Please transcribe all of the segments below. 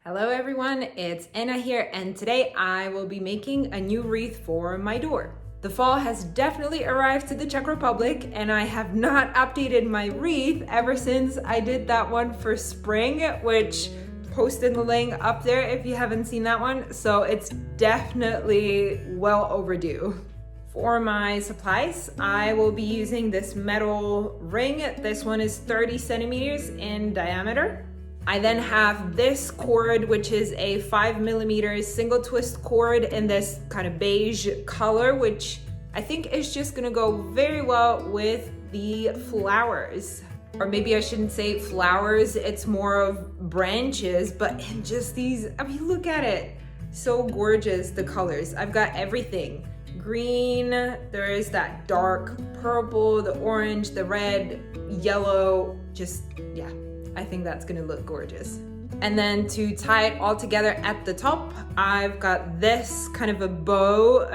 Hello everyone, it's Anna here, and today I will be making a new wreath for my door. The fall has definitely arrived to the Czech Republic, and I have not updated my wreath ever since I did that one for spring, which posted the link up there if you haven't seen that one. So it's definitely well overdue. For my supplies, I will be using this metal ring. This one is 30 centimeters in diameter. I then have this cord, which is a 5mm single twist cord in this kind of beige color, which I think is just gonna go very well with the flowers. Or maybe I shouldn't say flowers, it's more of branches, but in just these, I mean, look at it. So gorgeous, the colors. I've got everything. Green, there is that dark purple, the orange, the red, yellow, just, yeah. I think that's gonna look gorgeous. And then to tie it all together at the top, I've got this kind of a bow,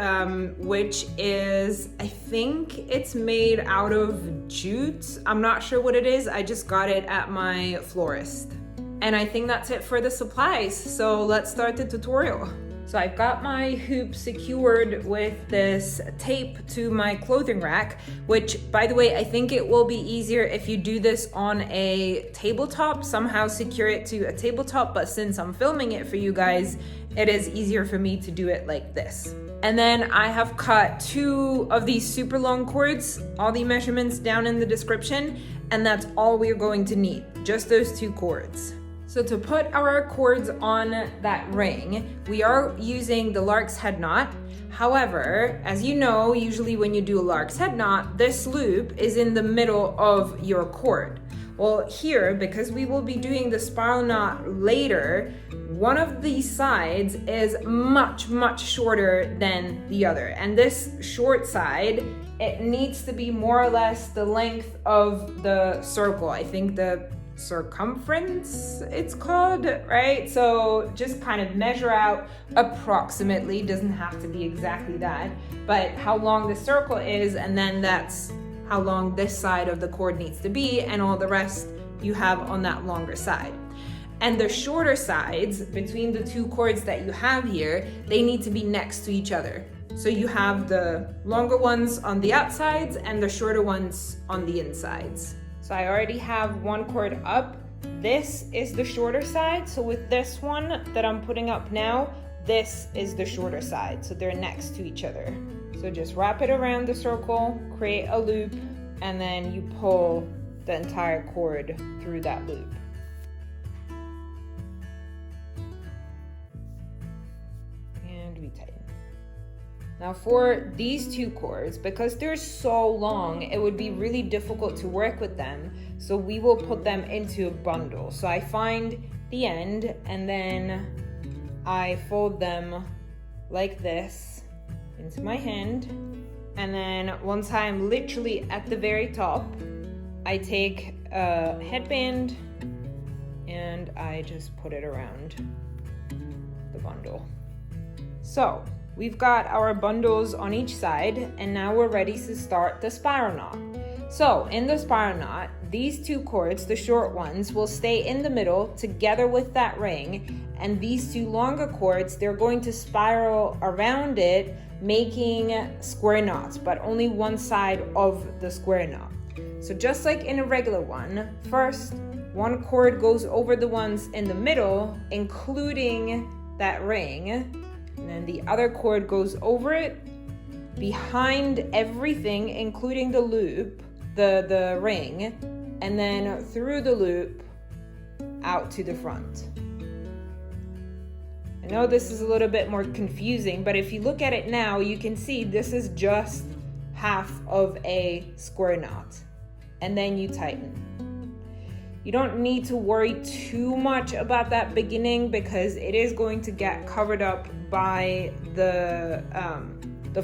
which is, I think it's made out of jute. I'm not sure what it is. I just got it at my florist. And I think that's it for the supplies. So let's start the tutorial. So I've got my hoop secured with this tape to my clothing rack, which, by the way, I think it will be easier if you do this on a tabletop, somehow secure it to a tabletop, but since I'm filming it for you guys, it is easier for me to do it like this. And then I have cut 2 of these super long cords, all the measurements down in the description, and that's all we're going to need, just those 2 cords. So to put our cords on that ring, we are using the lark's head knot. However, as you know, usually when you do a lark's head knot, this loop is in the middle of your cord. Well, here, because we will be doing the spiral knot later, one of these sides is much shorter than the other. And this short side, it needs to be more or less the length of the circle. I think the circumference it's called, right? So just kind of measure out approximately, doesn't have to be exactly that, but how long the circle is, and then that's how long this side of the cord needs to be, and all the rest you have on that longer side. And the shorter sides between the 2 cords that you have here, they need to be next to each other. So you have the longer ones on the outsides and the shorter ones on the insides. So I already have 1 cord up. This is the shorter side. So with this one that I'm putting up now, this is the shorter side. So they're next to each other. So just wrap it around the circle, create a loop, and then you pull the entire cord through that loop. And we tighten. Now for these 2 cords, because they're so long, it would be really difficult to work with them. So we will put them into a bundle. So I find the end and then I fold them like this into my hand. And then once I'm literally at the very top, I take a headband and I just put it around the bundle. So we've got our bundles on each side, and now we're ready to start the spiral knot. So in the spiral knot, these 2 cords, the short ones, will stay in the middle together with that ring, and these 2 longer cords, they're going to spiral around it, making square knots, but only one side of the square knot. So just like in a regular one, first, 1 cord goes over the ones in the middle, including that ring, and then the other cord goes over it, behind everything, including the loop, the ring, and then through the loop, out to the front. I know this is a little bit more confusing, but if you look at it now, you can see this is just half of a square knot. And then you tighten. You don't need to worry too much about that beginning because it is going to get covered up by the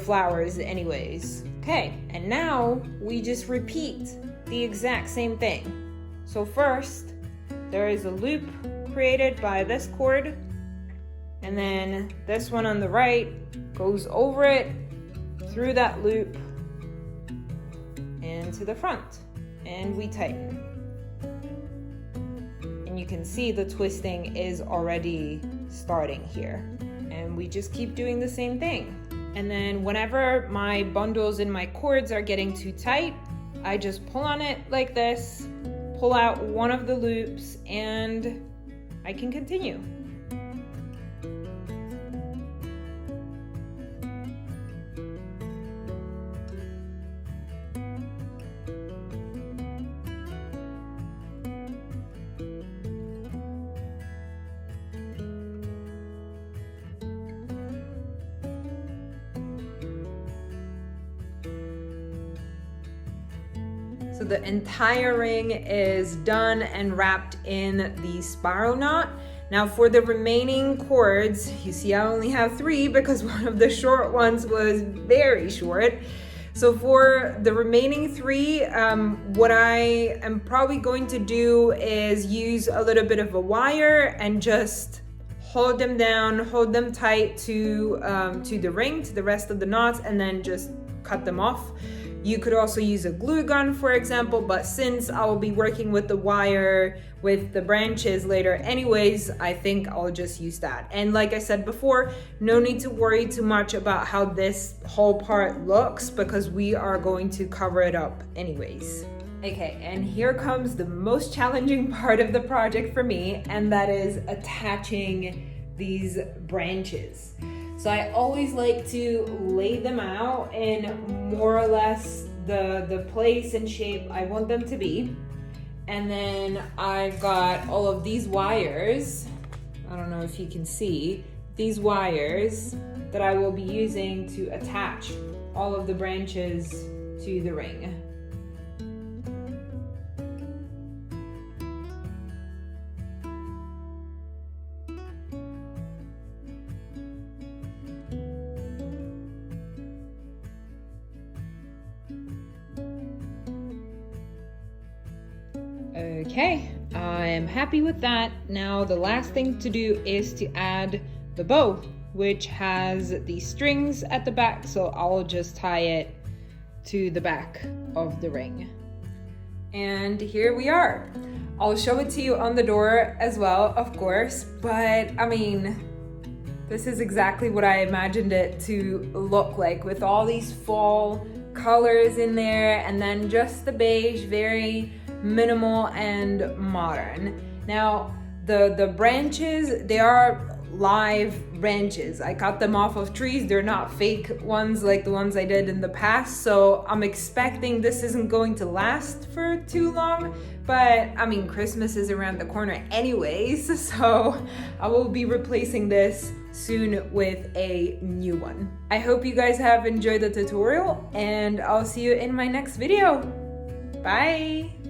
flowers anyways. Okay, and now we just repeat the exact same thing. So first, there is a loop created by this cord, and then this one on the right goes over it, through that loop, and to the front, and we tighten. and you can see the twisting is already starting here. And we just keep doing the same thing. And then whenever my bundles and my cords are getting too tight, I just pull on it like this, pull out one of the loops, and I can continue. So the entire ring is done and wrapped in the spiral knot. Now for the remaining cords, you see I only have 3 because one of the short ones was very short. So for the remaining 3, what I am probably going to do is use a little bit of a wire and just hold them down, hold them tight to the ring, to the rest of the knots, and then just cut them off. You could also use a glue gun, for example, but since I will be working with the wire with the branches later anyways, I think I'll just use that. And like I said before, no need to worry too much about how this whole part looks because we are going to cover it up anyways. Okay, and here comes the most challenging part of the project for me, and that is attaching these branches. So I always like to lay them out in more or less the place and shape I want them to be. And then I've got all of these wires, I don't know if you can see, these wires that I will be using to attach all of the branches to the ring. Okay, I'm happy with that. Now the last thing to do is to add the bow, which has these strings at the back, so I'll just tie it to the back of the ring. And here we are. I'll show it to you on the door as well, of course, but I mean, this is exactly what I imagined it to look like, with all these fall colors in there, and then just the beige, very minimal and modern. Now the branches, they are live branches. I cut them off of trees. They're not fake ones like the ones I did in the past, so I'm expecting this isn't going to last for too long, but I mean, Christmas is around the corner anyways, so I will be replacing this soon with a new one. I hope you guys have enjoyed the tutorial, and I'll see you in my next video. Bye!